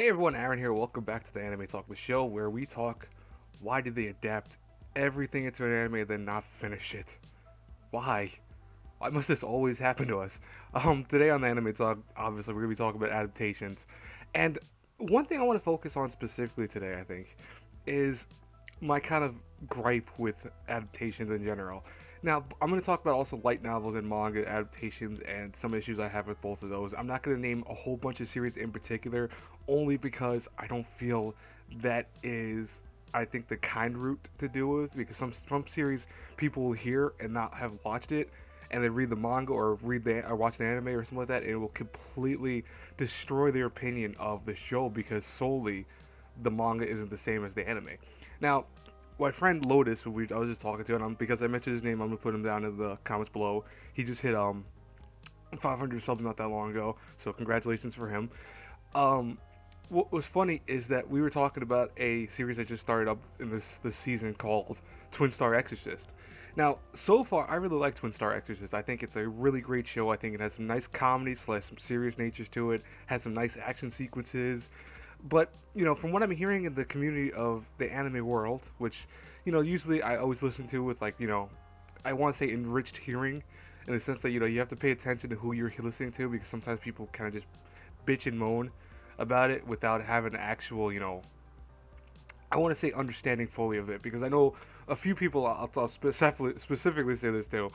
Hey everyone, Aaron here. Welcome back to the Anime Talk, the show where we talk why did they adapt everything into an anime and then not finish it? Why? Why must this always happen to us? Today on the Anime Talk, obviously we're gonna be talking about adaptations. And one thing I want to focus on specifically today, I think, is my kind of gripe with adaptations in general. Now, I'm going to talk about also light novels and manga adaptations and some issues I have with both of those. I'm not going to name a whole bunch of series in particular, only because I don't feel that is, I think, the kind route to deal with. Because some series people will hear and not have watched it, and then read the manga or watch the anime or something like that, and it will completely destroy their opinion of the show because solely the manga isn't the same as the anime. Now, my friend Lotus, who I was just talking to, and because I mentioned his name, I'm gonna put him down in the comments below. He just hit 500 subs not that long ago, so congratulations for him. What was funny is that we were talking about a series that just started up in this season called Twin Star Exorcist. Now, so far, I really like Twin Star Exorcist. I think it's a really great show. I think it has some nice comedy, slash some serious natures to it. Has some nice action sequences. But from what I'm hearing in the community of the anime world, which usually I always listen to with I want to say enriched hearing, in the sense that you have to pay attention to who you're listening to, because sometimes people kind of just bitch and moan about it without having actual I want to say understanding fully of it, because I know a few people. I'll specifically say this too.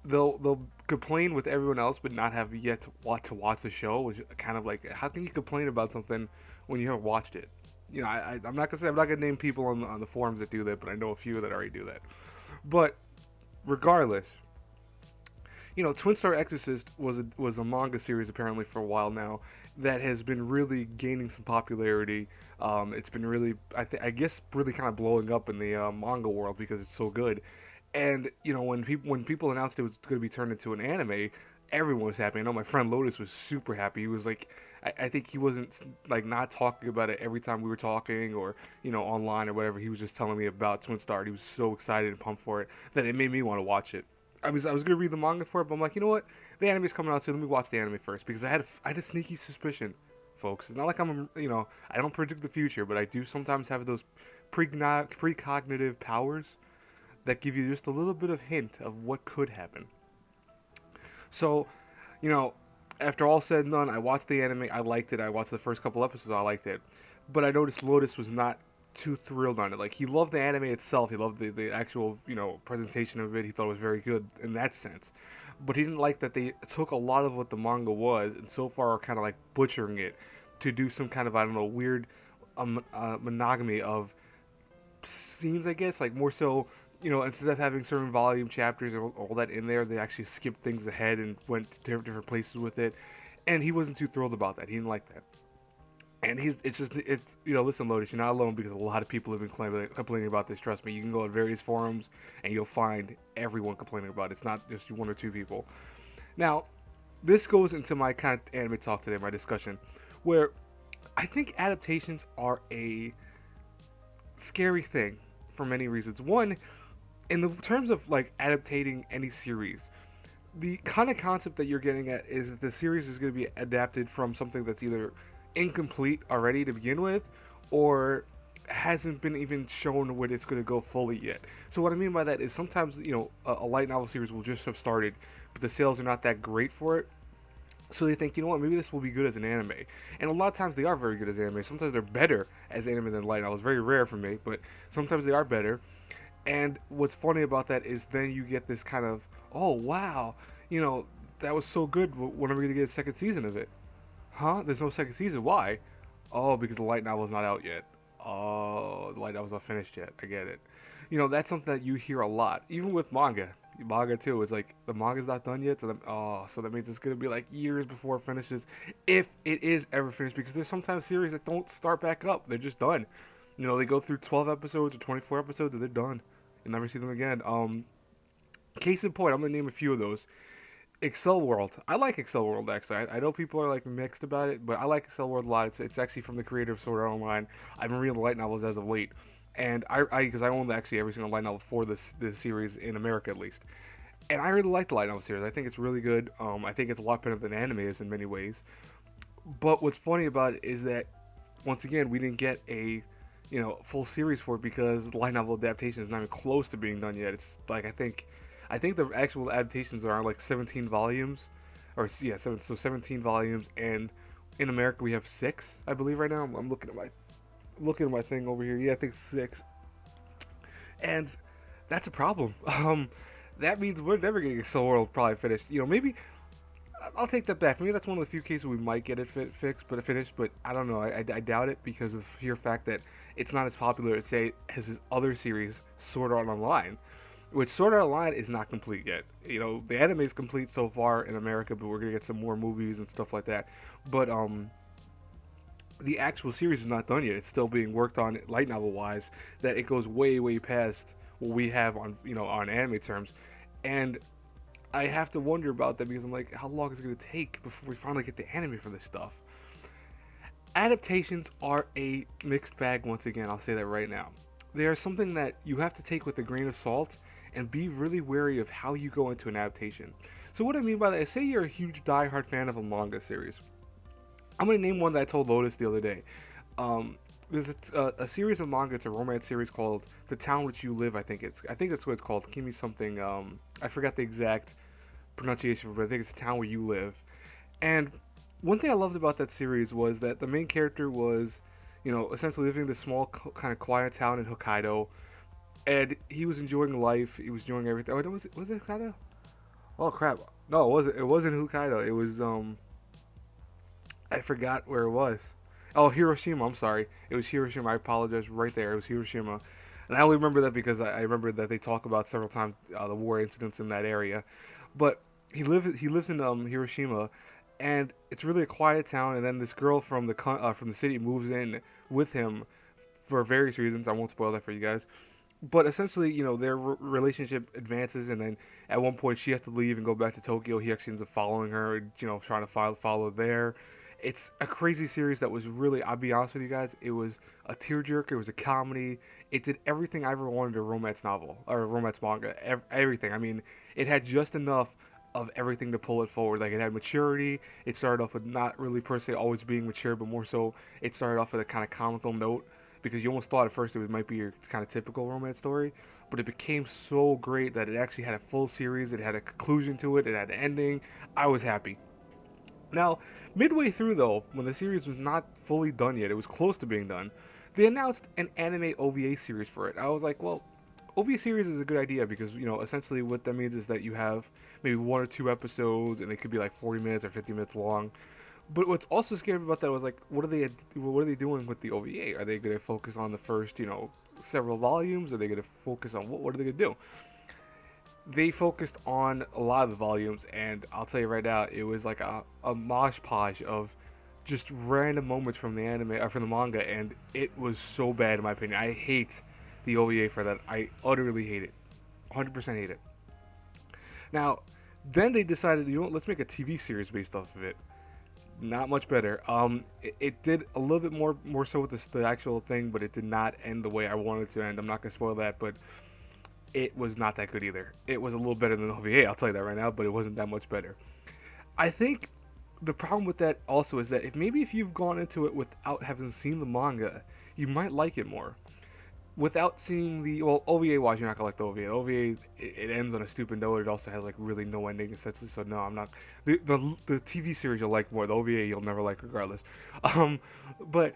They'll complain with everyone else, but not have yet to watch the show. Which kind of like, how can you complain about something when you haven't watched it? I'm not gonna name people on the forums that do that, but I know a few that already do that. But regardless, Twin Star Exorcist was a manga series apparently for a while now that has been really gaining some popularity. It's been really, I guess, really kind of blowing up in the manga world because it's so good. And when people announced it was going to be turned into an anime, everyone was happy. I know my friend Lotus was super happy. He was like, I think he wasn't like not talking about it every time we were talking or online or whatever. He was just telling me about Twin Star. He was so excited and pumped for it that it made me want to watch it. I was gonna read the manga for it, but I'm like, you know what? The anime's coming out soon. Let me watch the anime first, because I had a sneaky suspicion, folks. It's not like I don't predict the future, but I do sometimes have those precognitive powers that give you just a little bit of hint of what could happen. So, you know, after all said and done, I watched the anime. I liked it. I watched the first couple episodes. I liked it, but I noticed Lotus was not too thrilled on it. Like, he loved the anime itself. He loved the actual presentation of it. He thought it was very good in that sense, but he didn't like that they took a lot of what the manga was and so far are kind of like butchering it to do some kind of, I don't know, weird monogamy of scenes, I guess, like more so. Instead of having certain volume chapters and all that in there, they actually skipped things ahead and went to different places with it. And he wasn't too thrilled about that. He didn't like that. And listen, Lotus, you're not alone, because a lot of people have been complaining about this. Trust me, you can go on various forums and you'll find everyone complaining about it. It's not just one or two people. Now, this goes into my kind of anime talk today, my discussion, where I think adaptations are a scary thing for many reasons. One, in the terms of like adaptating any series, the kind of concept that you're getting at is that the series is going to be adapted from something that's either incomplete already to begin with, or hasn't been even shown where it's going to go fully yet. So what I mean by that is sometimes a light novel series will just have started, but the sales are not that great for it. So they think, maybe this will be good as an anime. And a lot of times they are very good as anime. Sometimes they're better as anime than light novels. Very rare for me, but sometimes they are better. And what's funny about that is then you get this kind of, oh wow, that was so good. When are we gonna get a second season of it? Huh? There's no second season. Why? Oh, because the light novel's not out yet. Oh, the light novel's not finished yet. I get it. That's something that you hear a lot, even with manga. Manga too. It's like the manga's not done yet, so that means it's gonna be like years before it finishes, if it is ever finished. Because there's sometimes series that don't start back up. They're just done. They go through 12 episodes or 24 episodes and they're done. You never see them again. Case in point, I'm gonna name a few of those. Excel World. I like Excel World, actually. I know people are like mixed about it, but I like Excel World a lot. It's actually from the creator of Sword Art Online. I've been reading the light novels as of late, and because I own actually every single light novel for this series in America at least, and I really like the light novel series. I think it's really good. I think it's a lot better than anime is in many ways. But what's funny about it is that once again, we didn't get a full series for it because the light novel adaptation is not even close to being done yet. It's like I think the actual adaptations are like 17 volumes, or yeah, 17 volumes, and in America we have 6, I believe right now. I'm looking at my thing over here. Yeah, I think 6, and that's a problem. That means we're never getting Soul World probably finished. Maybe I'll take that back. Maybe that's one of the few cases we might get it fixed, but finished. But I don't know. I doubt it because of the sheer fact that it's not as popular as say as his other series, Sword Art Online, which Sword Art Online is not complete yet. The anime is complete so far in America, but we're gonna get some more movies and stuff like that. But the actual series is not done yet. It's still being worked on light novel wise. That it goes way way past what we have on on anime terms, and I have to wonder about that because I'm like, how long is it going to take before we finally get the anime for this stuff? Adaptations are a mixed bag once again, I'll say that right now. They are something that you have to take with a grain of salt and be really wary of how you go into an adaptation. So what I mean by that is, say you're a huge die-hard fan of a manga series. I'm going to name one that I told Lotus the other day. There's a series of manga, it's a romance series called The Town Which You Live, I think that's what it's called. Give me something, I forgot the exact pronunciation, but I think it's The Town Where You Live. And one thing I loved about that series was that the main character was, essentially living in this small, kind of quiet town in Hokkaido, and he was enjoying life, he was enjoying everything. Oh, was it Hokkaido? Oh crap. No, it wasn't Hokkaido, it was, I forgot where it was. Oh, Hiroshima, I'm sorry. It was Hiroshima, I apologize, right there, it was Hiroshima. And I only remember that because I remember that they talk about several times the war incidents in that area. But he lives in Hiroshima, and it's really a quiet town. And then this girl from the city moves in with him for various reasons. I won't spoil that for you guys. But essentially, their relationship advances, and then at one point she has to leave and go back to Tokyo. He actually ends up following her, trying to follow there. It's a crazy series that was really, I'll be honest with you guys, it was a tearjerker, it was a comedy, it did everything I ever wanted in a romance novel, or a romance manga, everything. I mean, it had just enough of everything to pull it forward. Like, it had maturity, it started off with not really per se always being mature, but more so, it started off with a kind of comical note, because you almost thought at first it might be your kind of typical romance story, but it became so great that it actually had a full series, it had a conclusion to it, it had an ending. I was happy. Now, midway through though, when the series was not fully done yet, it was close to being done, they announced an anime OVA series for it. I was like, well, OVA series is a good idea because, essentially what that means is that you have maybe 1 or 2 episodes and they could be like 40 minutes or 50 minutes long. But what's also scary about that was like, what are they doing with the OVA? Are they going to focus on the first, several volumes? Are they going to focus on what are they going to do? They focused on a lot of the volumes, and I'll tell you right now, it was like a mosh podge of just random moments from the anime or from the manga, and it was so bad in my opinion. I hate the OVA for that. I utterly hate it, 100% hate it. Now, then they decided, let's make a TV series based off of it. Not much better. It did a little bit more so with the actual thing, but it did not end the way I wanted it to end. I'm not gonna spoil that, but it was not that good either. It was a little better than the OVA, I'll tell you that right now, but it wasn't that much better. I think the problem with that also is that if you've gone into it without having seen the manga, you might like it more. Without seeing OVA wise, you're not gonna like the OVA. OVA, it ends on a stupid note. It also has like really no ending essentially. So no, I'm not. The TV series you'll like more. The OVA you'll never like regardless. But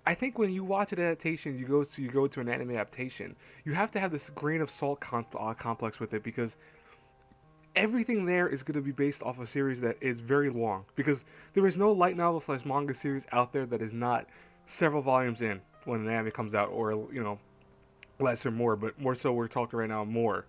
I think when you watch an adaptation, you go to an anime adaptation, you have to have this grain of salt complex with it, because everything there is going to be based off a series that is very long. Because there is no light novel / manga series out there that is not several volumes in when an anime comes out, or less or more, but more so we're talking right now more.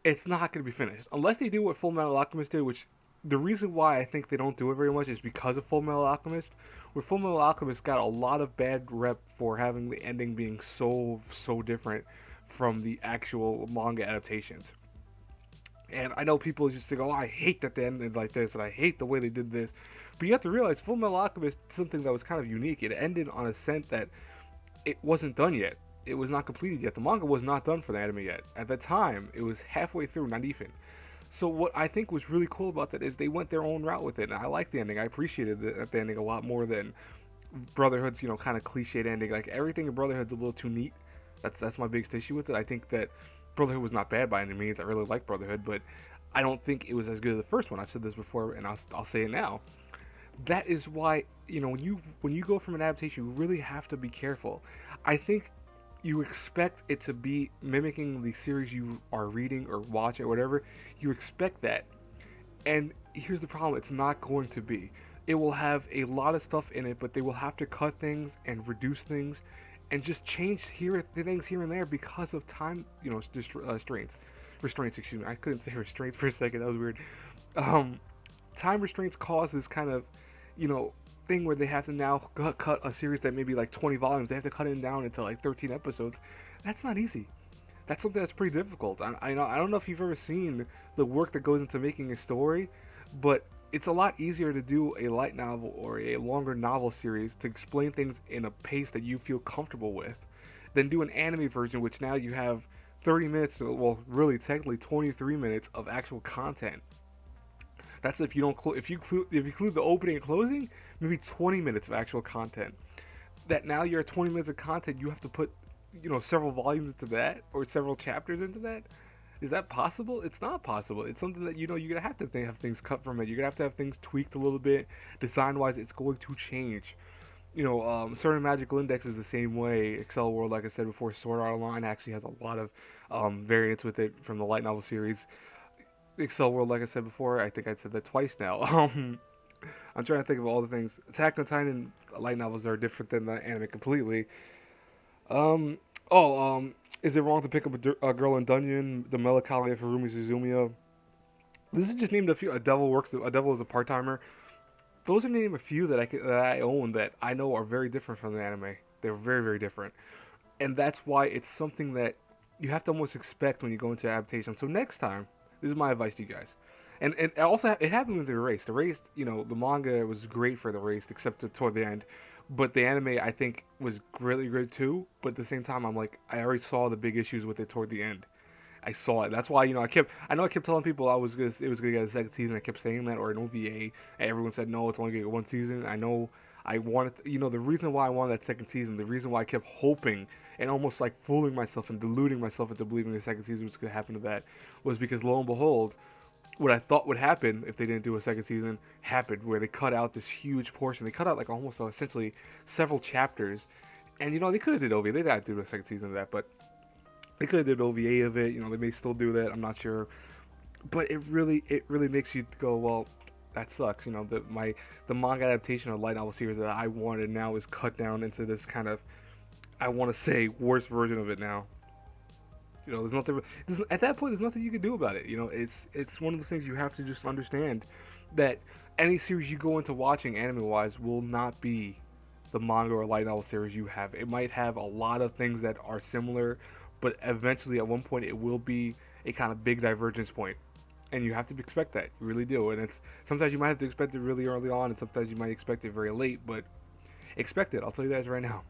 It's not going to be finished unless they do what Full Metal Alchemist did, which the reason why I think they don't do it very much is because of Full Metal Alchemist, where Full Metal Alchemist got a lot of bad rep for having the ending being so different from the actual manga adaptations. And I know people just think, oh, I hate that they ended like this, and I hate the way they did this. But you have to realize Full Metal Alchemist is something that was kind of unique. It ended on a scent that it wasn't done yet. It was not completed yet. The manga was not done for the anime yet. At the time, it was halfway through, not even. So what I think was really cool about that is they went their own route with it, and I liked the ending. I appreciated the ending a lot more than Brotherhood's, kind of cliched ending. Like everything in Brotherhood's a little too neat. That's my biggest issue with it. I think that Brotherhood was not bad by any means. I really like Brotherhood, but I don't think it was as good as the first one. I've said this before, and I'll say it now. That is why, when you go from an adaptation, you really have to be careful. I think you expect it to be mimicking the series you are reading or watching or whatever. You expect that, and here's the problem: it's not going to be. It will have a lot of stuff in it, but they will have to cut things and reduce things, and just change things here and there because of time, restraints. Excuse me, I couldn't say restraints for a second. That was weird. Time restraints cause this kind of, thing where they have to now cut a series that maybe like 20 volumes. They have to cut it down into like 13 episodes. That's not easy. That's something that's pretty difficult. I don't know if you've ever seen the work that goes into making a story, but it's a lot easier to do a light novel or a longer novel series to explain things in a pace that you feel comfortable with than do an anime version, which now you have 30 minutes, well, really technically 23 minutes of actual content. That's if you don't if you include the opening and closing, maybe 20 minutes of actual content. That now you're at 20 minutes of content, you have to put, several volumes into that or several chapters into that. Is that possible? It's not possible. It's something that, you're gonna have to have things cut from it. You're gonna have things tweaked a little bit. Design wise, it's going to change. Certain magical index is the same way. Excel World, like I said before, Sword Art Online actually has a lot of variants with it from the light novel series. Excel World, like I said before, I think I said that twice now. I'm trying to think of all the things. Attack on Titan light novels are different than the anime completely. Is it wrong to pick up a girl in dungeon? The Melancholy of Harumi Suzumiya. This is just named a few. A devil is a part timer. Those are named a few that I own that I know are very different from the anime. They're very, very different, and that's why it's something that you have to almost expect when you go into adaptation. So next time, this is my advice to you guys. And it also happened with the Erased. Erased, the manga was great for the Erased, except toward the end. But the anime, I think, was really good too. But at the same time, I'm like, I already saw the big issues with it toward the end. I saw it. That's why, I kept telling people it was gonna get a second season. I kept saying that, or an OVA, and everyone said no, it's only gonna get one season. I know I wanted, the reason why I wanted that second season, the reason why I kept hoping and almost like fooling myself and deluding myself into believing the second season was gonna happen to that, was because lo and behold, what I thought would happen if they didn't do a second season happened, where they cut out this huge portion. They cut out like almost essentially several chapters, and they could have did OVA. They didn't do a second season of that, but they could have did OVA of it. They may still do that. I'm not sure, but it really makes you go, well, that sucks. The manga adaptation of light novel series that I wanted now is cut down into this kind of, I want to say, worst version of it now. There's nothing. At that point, there's nothing you can do about it. It's one of the things you have to just understand, that any series you go into watching anime-wise will not be the manga or light novel series you have. It might have a lot of things that are similar, but eventually, at one point, it will be a kind of big divergence point, and you have to expect that. You really do. And sometimes you might have to expect it really early on, and sometimes you might expect it very late. But expect it. I'll tell you guys right now.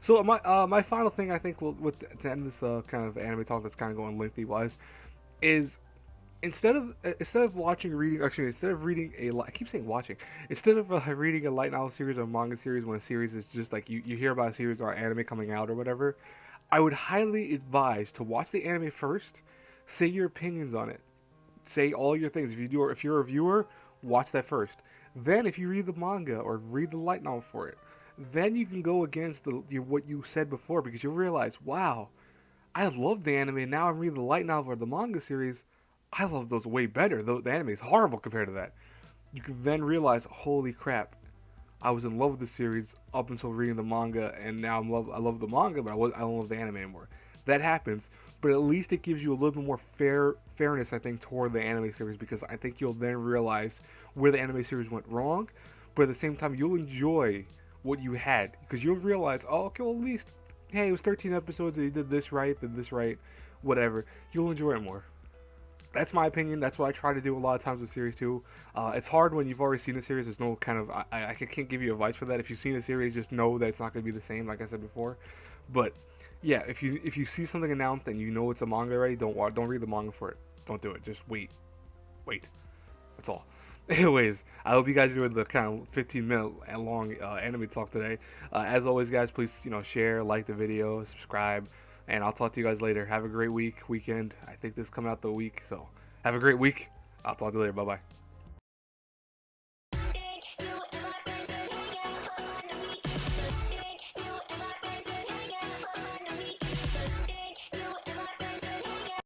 So my final thing, I think, to end this kind of anime talk that's kind of going lengthy wise, is instead of reading a light novel series or a manga series, when a series is just like you hear about a series or anime coming out or whatever, I would highly advise to watch the anime first, say your opinions on it, say all your things. If you're a viewer, watch that first. Then if you read the manga or read the light novel for it, then you can go against what you said before, because you'll realize, wow, I love the anime, and now I'm reading the light novel or the manga series. I love those way better. The anime is horrible compared to that. You can then realize, holy crap, I was in love with the series up until reading the manga, and now I love the manga, but I don't love the anime anymore. That happens, but at least it gives you a little bit more fairness, I think, toward the anime series, because I think you'll then realize where the anime series went wrong, but at the same time, you'll enjoy what you had, because you'll realize, oh, okay, well, at least, hey, it was 13 episodes, and he did this right, whatever. You'll enjoy it more. That's my opinion. That's what I try to do a lot of times with series too. It's hard when you've already seen a series. There's no kind of, I can't give you advice for that. If you've seen a series, just know that it's not going to be the same, like I said before. But yeah, if you see something announced and you know it's a manga already, don't read the manga for it. Don't do it. Just wait. That's all. Anyways, I hope you guys enjoyed the kind of 15-minute long anime talk today. As always, guys, please share, like the video, subscribe, and I'll talk to you guys later. Have a great weekend. I think this is coming out the week, so have a great week. I'll talk to you later. Bye bye.